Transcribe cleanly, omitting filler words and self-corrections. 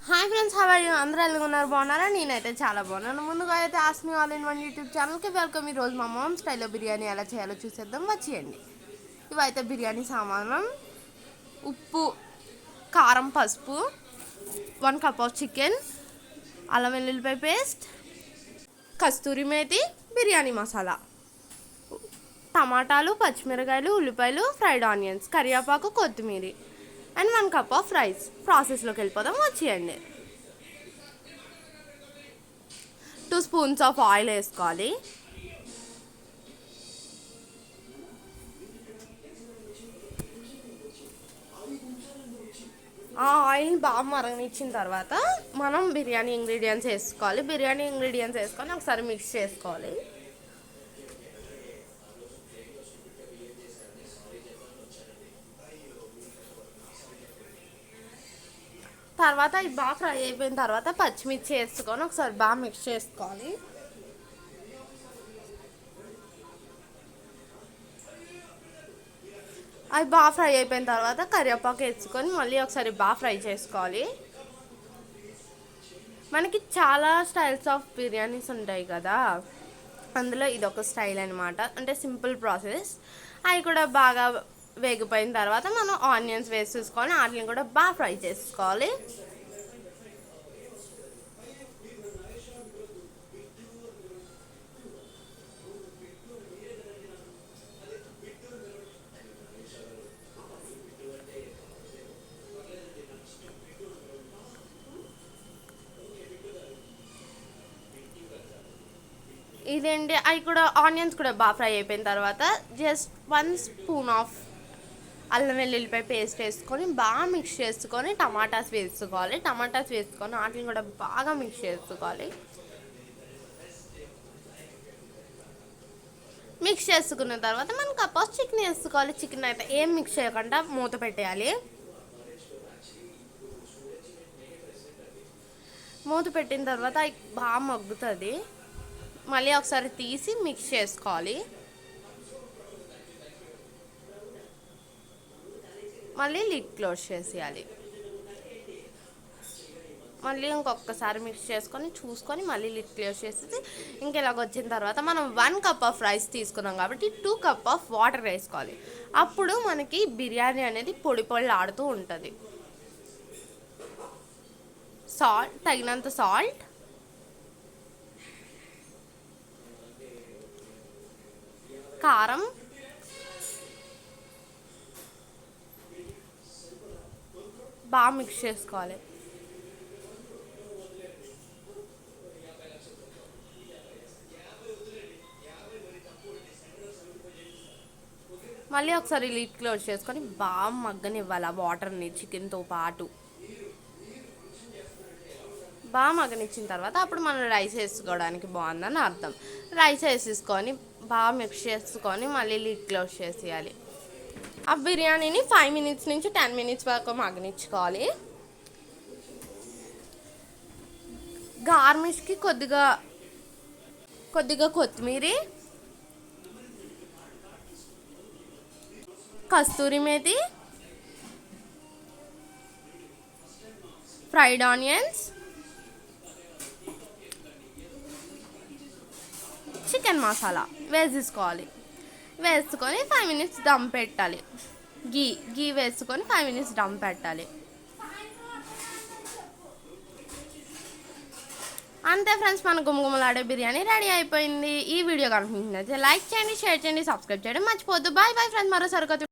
Hi friends, how are you? అందరూ ఎలా ఉన్నారు? బాగున్నారా? నేనైతే చాలా బాగున్నాను. ముందుగా అయితే Asmi all in one YouTube ఛానల్కి వెల్కమ్. ఈరోజు మా మామ్ స్టైల్లో బిర్యానీ ఎలా చేయాలో చూసేద్దాం, వచ్చేయండి. ఇవైతే బిర్యానీ సామానం: ఉప్పు, కారం, పసుపు, 1 కప్ ఆఫ్ చికెన్, అల్లం వెల్లుల్లిపాయ పేస్ట్, కస్తూరి మేతి, బిర్యానీ మసాలా, టమాటాలు, పచ్చిమిరకాయలు, ఉల్లిపాయలు, ఫ్రైడ్ ఆనియన్స్, కరివేపాకు, కొత్తిమీర అండ్ 1 కప్ ఆఫ్ రైస్. ప్రాసెస్లోకి వెళ్ళిపోదాం, వచ్చేయండి. 2 స్పూన్స్ ఆఫ్ ఆయిల్ వేసుకోవాలి. ఆ ఆయిల్ బాగా మరగనిచ్చిన తర్వాత మనం బిర్యానీ ఇంగ్రీడియంట్స్ వేసుకోవాలి. బిర్యానీ ఇంగ్రీడియంట్స్ వేసుకొని ఒకసారి మిక్స్ చేసుకోవాలి. తర్వాత ఇది బాగా ఫ్రై అయిపోయిన తర్వాత పచ్చిమిర్చి వేసుకొని ఒకసారి బాగా మిక్స్ చేసుకోవాలి. అది బాగా ఫ్రై అయిపోయిన తర్వాత కరివేపాకు వేసుకొని మళ్ళీ ఒకసారి బాగా ఫ్రై చేసుకోవాలి. మనకి చాలా స్టైల్స్ ఆఫ్ బిర్యానీస్ ఉంటాయి కదా, అందులో ఇదొక స్టైల్ అనమాట. అంటే సింపుల్ ప్రాసెస్. అవి కూడా బాగా వేగిపోయిన తర్వాత మనం ఆనియన్స్ వేసేసుకొని వాటిని కూడా బాగా ఫ్రై చేసుకోవాలి. ఇదేంటి, అవి కూడా ఆనియన్స్ కూడా బాగా ఫ్రై అయిపోయిన తర్వాత జస్ట్ 1 స్పూన్ ఆఫ్ అల్లం వెల్లుల్లిపాయ పేస్ట్ వేసుకొని బాగా మిక్స్ చేసుకొని టమాటాస్ వేసుకోవాలి. టమాటాస్ వేసుకొని వాటిని కూడా బాగా మిక్స్ చేసుకోవాలి. మిక్స్ చేసుకున్న తర్వాత మనం కప్ ఆఫ్ చికెన్ వేసుకోవాలి. చికెన్ అయితే ఏం మిక్స్ చేయకుండా మూత పెట్టేయాలి. మూత పెట్టిన తర్వాత బాగా మగ్గుతుంది. మళ్ళీ ఒకసారి తీసి మిక్స్ చేసుకోవాలి. మళ్ళీ లిడ్ క్లోజ్ చేసేయాలి. మళ్ళీ ఇంకొకసారి మిక్స్ చేసుకొని చూసుకొని మళ్ళీ లిడ్ క్లోజ్ చేసేసి ఇంకెలాగ వచ్చిన తర్వాత మనం 1 కప్ ఆఫ్ రైస్ తీసుకున్నాం కాబట్టి 2 కప్ ఆఫ్ వాటర్ వేసుకోవాలి. అప్పుడు మనకి బిర్యానీ అనేది పొడి పొడి ఆడుతూ ఉంటుంది. సాల్ట్, తగినంత సాల్ట్, కారం, బాగా మిక్స్ చేసుకోవాలి. మళ్ళీ ఒకసారి లిడ్ క్లోజ్ చేసుకొని బాగా మగ్గనివ్వాలి ఆ వాటర్ని చికెన్తో పాటు. బాగా మగ్గనిచ్చిన తర్వాత అప్పుడు మనం రైస్ వేసుకోవడానికి బాగుందని అర్థం. రైస్ వేసేసుకొని బాగా మిక్స్ చేసుకొని మళ్ళీ లిడ్ క్లోజ్ చేసేయాలి. ఆ బిర్యానీని 5 మినిట్స్ నుంచి 10 మినిట్స్ వరకు మగ్గనిచ్చుకోవాలి. గార్నిష్కి కొద్దిగా కొత్తిమీర, kasuri methi, fried onions, chicken masala వేసేసుకోవాలి. వేసుకొని 5 మినిట్స్ దమ్ పెట్టాలి. గీ వేసుకొని 5 మినిట్స్ దమ్ పెట్టాలి. అంతే ఫ్రెండ్స్, మన గుమగుమలాడే బిర్యానీ రెడీ అయిపోయింది. ఈ వీడియో కనుక మీకు నచ్చితే లైక్ చేయండి, షేర్ చేయండి, సబ్స్క్రైబ్ చేయడం మర్చిపోవద్దు. బాయ్ బాయ్ ఫ్రెండ్స్, మరో సరికొత్త